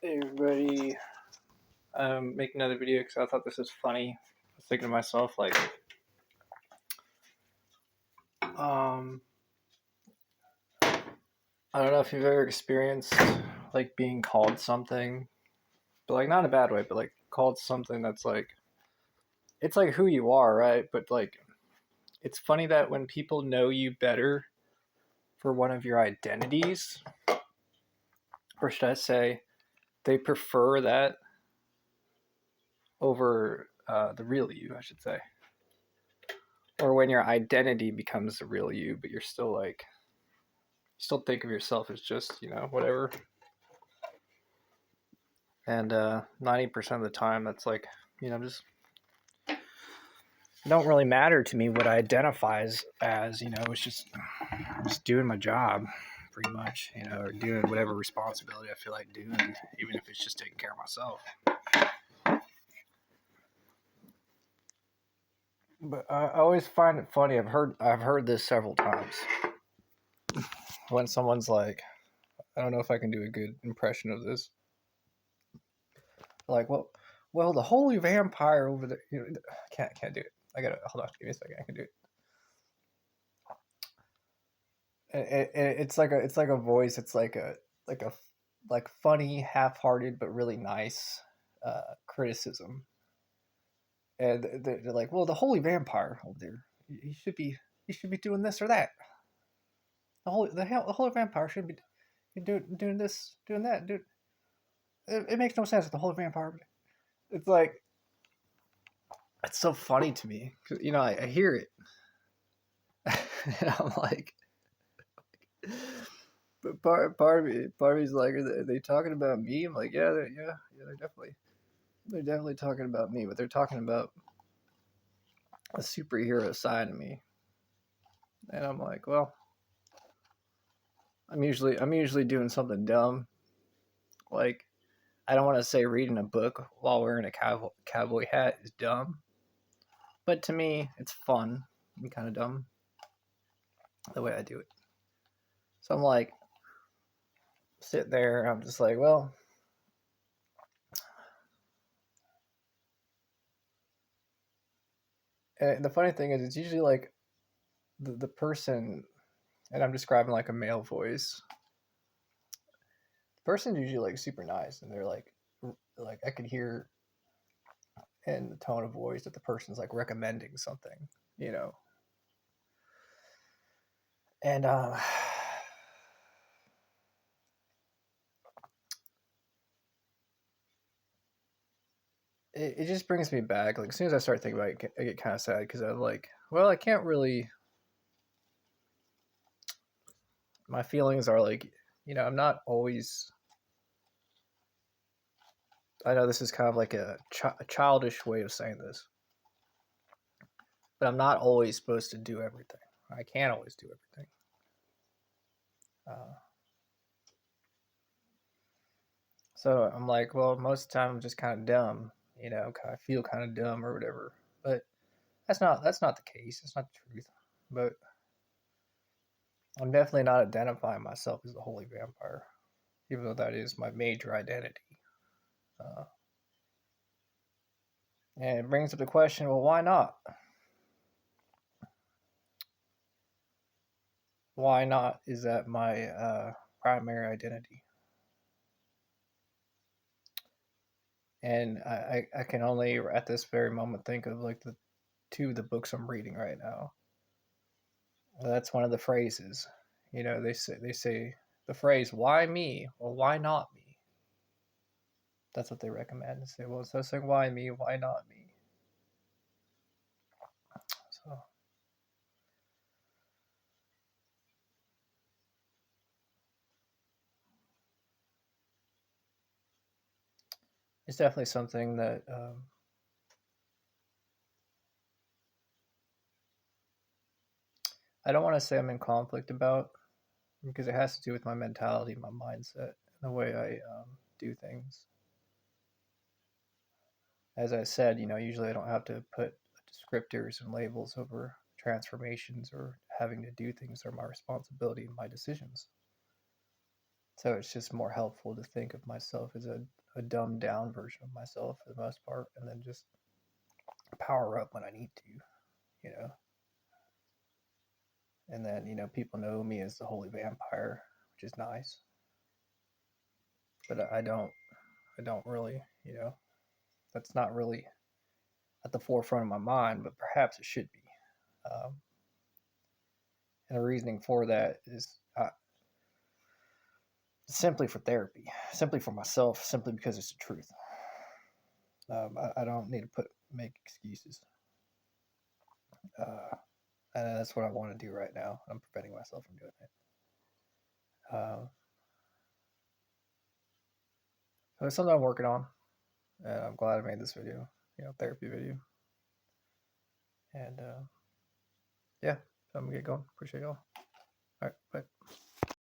Hey everybody, make another video because I thought this was funny. I was thinking to myself, like, um, I don't know if you've ever experienced like being called something, but like not in a bad way, but like called something that's like, it's like who you are, right? But like, it's funny that when people know you better for one of your identities, or should I say, they prefer that over the real you, I should say. Or when your identity becomes the real you, but you're still like, still think of yourself as just, whatever. And 90% of the time, that's like, just it don't really matter to me what I identify as. It's just doing my job, pretty much. Or doing whatever responsibility I feel like doing, even if it's just taking care of myself. But I always find it funny. I've heard this several times when someone's like, I don't know if I can do a good impression of this. Like, well, the holy vampire over there. Can't do it. I gotta hold on. Give me a second. I can do it. It's like a voice. It's like a like funny, half-hearted but really nice criticism. And they're like, well, the holy vampire over there, he should be doing this or that. The holy vampire should be doing this, doing that. It makes no sense with the holy vampire. It's like it's so funny to me because I hear it, and I'm like, but part of me's like, are they talking about me? I'm like, yeah, they're definitely talking about me, but they're talking about a superhero side of me, and I'm like, well, I'm usually doing something dumb, like I don't want to say reading a book while wearing a cowboy hat is dumb, but to me, it's fun and kind of dumb the way I do it. So I'm like, sit there, I'm just like, well, and the funny thing is, it's usually like the person, and I'm describing like a male voice. The person's usually like super nice, and they're like I could hear in the tone of voice that the person's like recommending something, you know. And it just brings me back. Like as soon as I start thinking about it, I get kind of sad because I'm like, well, I can't really. My feelings are like, I'm not always. I know this is kind of like a childish way of saying this, but I'm not always supposed to do everything. I can't always do everything. Uh, so I'm like, well, most of the time I'm just kind of dumb, I feel kind of dumb or whatever. But that's not the case. It's not the truth. But I'm definitely not identifying myself as the holy vampire, even though that is my major identity. Uh, and it brings up the question, well, why not? Why not is that my primary identity? And I can only at this very moment think of like the two of the books I'm reading right now. That's one of the phrases. They say the phrase "Why me?" or "Why not me?" That's what they recommend. They say, well, instead of saying "Why me?" Why not me? So it's definitely something that I don't want to say I'm in conflict about because it has to do with my mentality, my mindset, and the way I do things. As I said, usually I don't have to put descriptors and labels over transformations or having to do things that are my responsibility and my decisions. So it's just more helpful to think of myself as a dumbed down version of myself for the most part, and then just power up when I need to, you know. And then, you know, people know me as the Holy Vampire, which is nice. But I don't really, you know, that's not really at the forefront of my mind, but perhaps it should be. Um, and the reasoning for that is simply for therapy, simply for myself, simply because it's the truth. I don't need to make excuses, uh, and that's what I want to do right now. I'm preventing myself from doing it. So it's something I'm working on, and I'm glad I made this video, you know, therapy video. And yeah, so I'm gonna get going. Appreciate y'all. All right, bye.